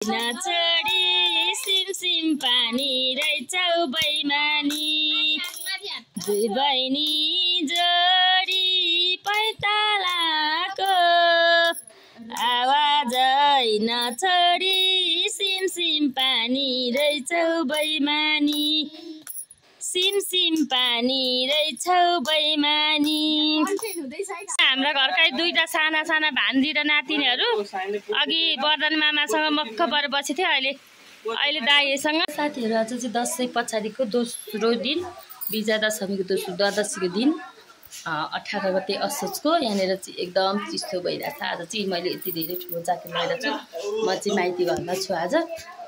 नछोडी सिमसिम पानी रहेछौ बैमानी दुई बहिनी जोडी पैतालाको आवाजै नछोडी सिमसिम पानी रहेछौ बैमानी सिमसिम पानी रहेछौ बैमानी। हाम्रा घरका दुईटा साना साना भान्जी र नातिनीहरू अघि वर्धन मामासँग मक्ख परेर बसेको थियो। अहिले दाइसँग साथीहरू आज चाहिँ दसैँ पछाडिको दोस्रो दिन विजया दशमीको दोस्रो द्वादशीको दिन 18 गते असोजको यहाँनिर चाहिँ एकदम चिसो भइरहेछ। आज चाहिँ मैले यति धेरै ठुलो ज्याकेट लगाएर छु। म चाहिँ माइती घरमा छु आज।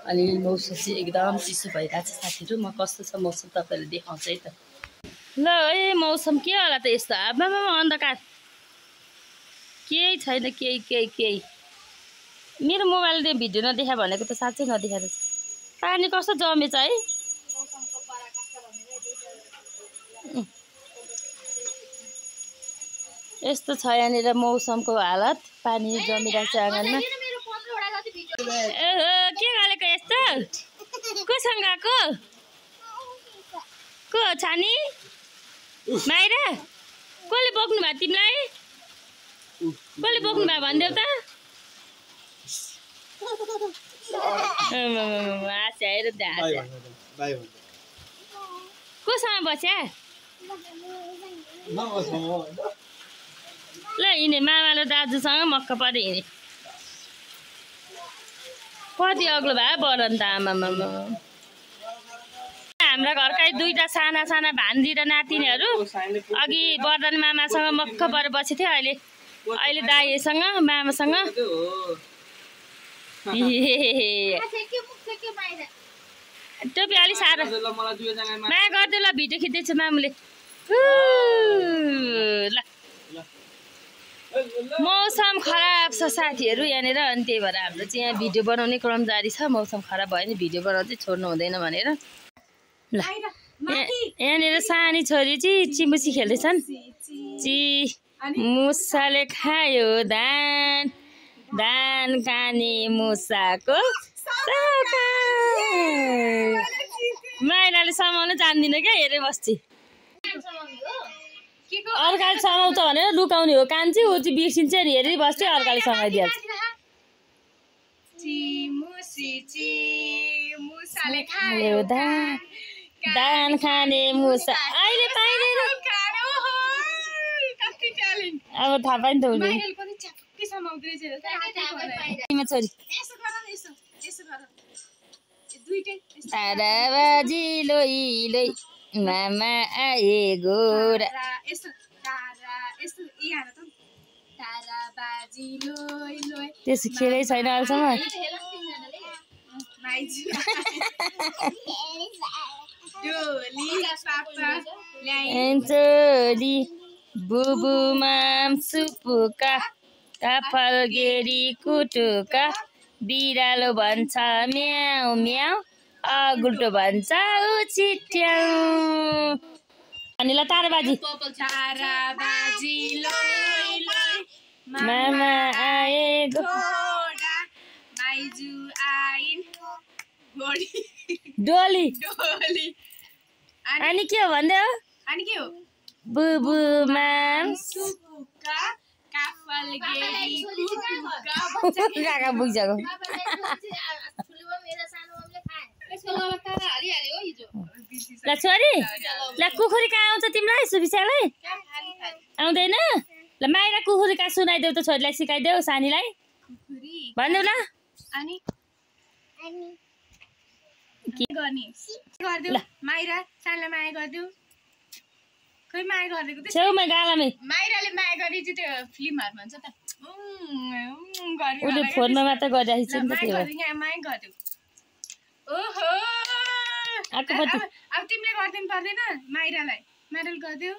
अनि मौसम चाहिँ एकदम चिसो भइरहेछ साथीहरू। म कस्तो छ मौसम तपाईँहरूले देखाउँछ है त। ल ए मौसम के होला त यस्तो आमामा अन्धकार केही छैन केही। मेरो मोबाइलले भिडियो नदेखा भनेको त साँच्चै नदेखाएको छ। पानी कस्तो जमेछ है। यस्तो छ यहाँनिर मौसमको हालत। पानी जमिरहेको छ आँगनमा। के गरेको यस्तो कोसँग गएको को छानी माइरा कसले बोक्नु भयो तिमीलाई कसले बोक्नु भयो भनिदेऊ त। कोसँग बस्या ल हिँडे मामा र दाजुसँग मक्क परे हिँडे। कति अग्लो भयो बरन त आमामा। हाम्रा घरका दुईटा साना साना भान्जी र नातिनीहरू अघि वर्धन मामासँग मक्क परेर बसेको थियो। अहिले दाइसँग मामासँग टोपी अलि साह्रो माया गरिदियो ल भिडियो खिच्दैछ मामुले। ल मौसम खराब छ साथीहरू यहाँनिर। अनि त्यही भएर हाम्रो चाहिँ यहाँ भिडियो बनाउने क्रम जारी छ। मौसम खराब भयो भने भिडियो बनाउँदै छोड्नु हुँदैन भनेर। ल यहाँनिर सानी छोरी चाहिँ चिमुसी खेल्दैछन्। मुसाले खायो धान धान खाने मुसाको माइलाले समाउनु जान्दिनँ क्या हेरे बस्छ। अर्काले समाउँछ भनेर लुकाउने हो काम चाहिँ। ऊ चाहिँ बिर्सिन्छ नि हेरि बस्थ्यो अर्काले समाइदिहाल्छ। धान खाने मुसा अहिले पाइँदैन अब थाहा पायो नि त उसले। छोरी ताराबाजी लोइ लोइ मामा आए गोरा त्यसो खेलै छैन अहिलेसम्म। एन्चोली बुबु माम सुपुका काफल गेडी कुटुका बिरालो भन्छ म्याउ म्याउ अगुल्टो भन्छ उछिट्याउ। अनिला ताराबाजी मामा आए डोली अनि के हो भन्दै हो बुबु माम काका बुझ्छको ल छोरी ल कुखुरी कहाँ आउँछ तिमीलाई सुबिसालाई आउँदैन। ल माइरा कुखुरी कहाँ सुनाइदेऊ त छोरीलाई सिकाइदेऊ सानीलाई भन्देऊ ल। माइरा सानलाई माया गरिदेऊ। खै माया गरिदिएको छेउमा गालामै माइराले माया गरे चाहिँ त्यो फिल्महरुमा हुन्छ त उले फोनमा मात्र गरिरहेछ नि त त्यो माया गरिदेऊ। ओहो आकोपति अब तिमीले गर्दिनु पर्दैन माइरालाई गरिदेऊ।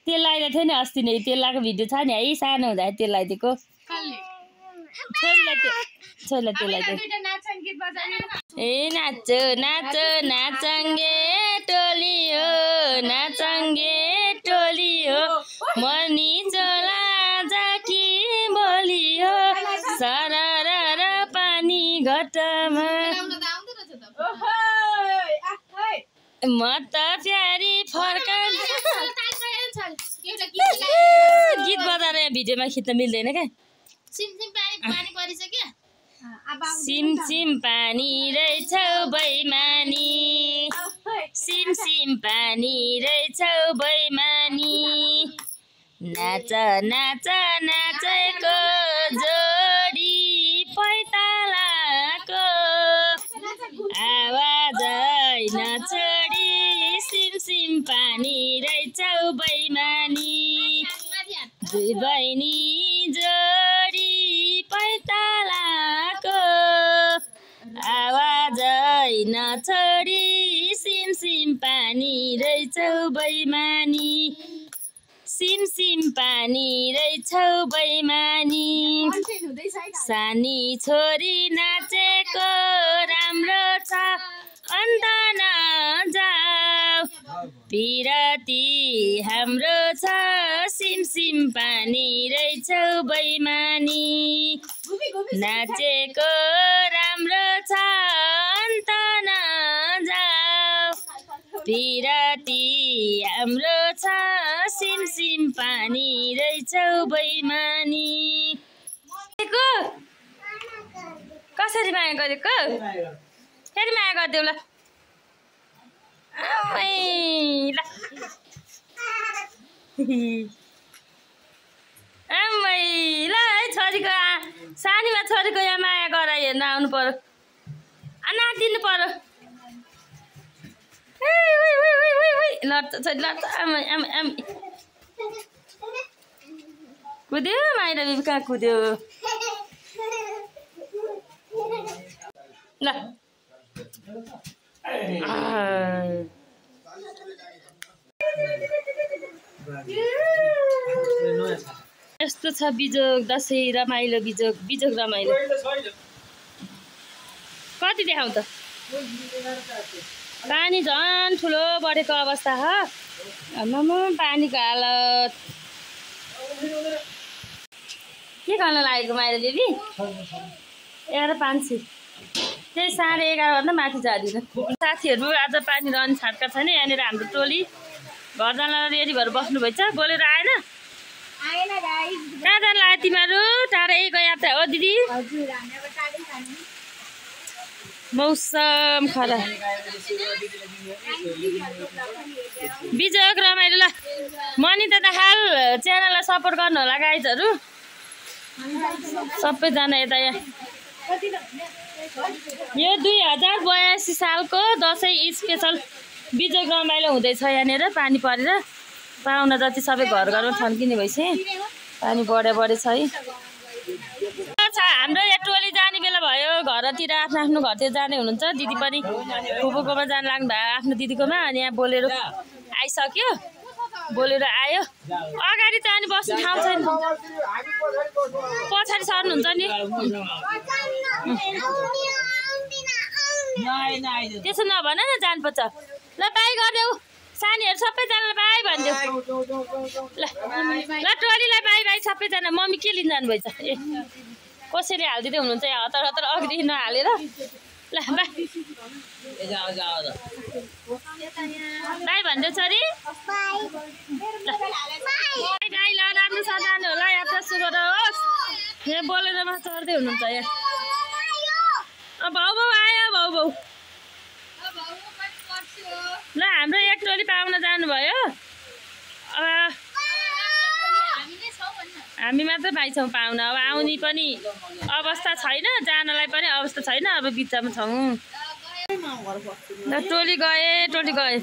तेल लगाइदिएको थियो नि अस्ति नै तेल लगाएको भिडियो छ नि है सानो हुँदा तेल लगाइदिएको छोरीलाई तेल लगाइदिएको। ए नाचो नाचो नाचङ्गे टोली हो नाचङ्गे टोली हो हो मनी चोला जाकी बोली हो सरर पानी घटमा म त प्यारी फर्का गीत बजाएर भिडियोमा खिच्न मिल्दैन क्या सिमसिम पानी रहेछौ बैमानी सिमसिम पानी रहेछौ बैमानी नाच नाच नाचेको जोडी पैतालाको आवाज नछोडी सिमसिम पानी रहेछौ बैमानी दुई बहिनी जोडी पैतालाको आवाज नछोडी सिमसिम पानी रहेछौ बैमानी सिमसिम पानी रहेछौ बैमानी सानी छोरी नाचेको राम्रो छ अन्त नजाऊ पिरती हाम्रो छ सिमसिम पानी रहेछौ बैमानी नाचेको राम्रो छ अन्त नजाऊ पिरती हाम्रो छ सिमसिम पानी रहेछौ बैमानी कसरी माया गरेको फेरि माया गरिदेऊ ल ल है छोरीको सानीमा छोरीको यहाँ माया गराइ हेर्न आउनु पर्यो नाचिदिनु पर्यो लड्छ छोरी लड्छ कुद्यो माइरा बिबी कहाँ कुद्यो ल यस्तो छ बिजोग दसैँ रमाइलो बिजोग रमाइलो कति देखाउँ त पानी झन् ठुलो बढेको अवस्था हो आम्मामा पानीको हालत के गर्न लागेको माइरा देवी 11:05 त्यही 11:30 माथि जाँदिन साथीहरू आज पानी रहने छाटका छैन यहाँनिर हाम्रो टोली घर जान रेडी भएर बस्नुभएछ बोलेर आएन कहाँ जान लाग्यो तिमीहरू टाढैको यात्रा हो दिदी मौसम खराब बिजोग रमाइलो ल मनी त हाल च्यानललाई सपोर्ट गर्नु होला गाइजहरू सबैजना यता यहाँ यो 2082 सालको दसैँ स्पेशल बिजोग रमाइलो हुँदैछ यहाँनिर पानी परेर पाहुना जति सबै घर घरमा छन्किने भइसक्यो पानी बढे छ है हाम्रो यहाँ टोली जाने बेला भयो घरतिर आफ्नो घरतिर जाने हुनुहुन्छ दिदी पनि फुपूकोमा जान लाग्नु भयो आफ्नो दिदीकोमा अनि यहाँ बोलेर आइसक्यो बोलेर आयो अगाडि चाहिँ अनि बस्ने ठाउँ छैन पछाडि सर्नुहुन्छ नि त्यसो नभन न जानुपर्छ ल बाई गरिदेऊ सानीहरू सबैजनालाई बाई भनिदेऊ ल टोलीलाई बाई बाई सबैजना मम्मी के लिन जानुभएछ ए कसैले हालिदिँदै हुनुहुन्छ यहाँ हतार हतार अघिदेखि नहालेर ल बाई भनिदेऊ छोरी बाई ल राम्रो छ जानु होला यात्रा सुरु होस् यहाँ बोलेरमा चढ्दै हुनुहुन्छ यहाँ भाउ आयो भाउ ल हाम्रो एक टोली पाहुना जानुभयो हामी मात्र पाइछौँ पाहुना अब आउने पनि अवस्था छैन जानलाई पनि अवस्था छैन अब बिचमा छौँ ल टोली गए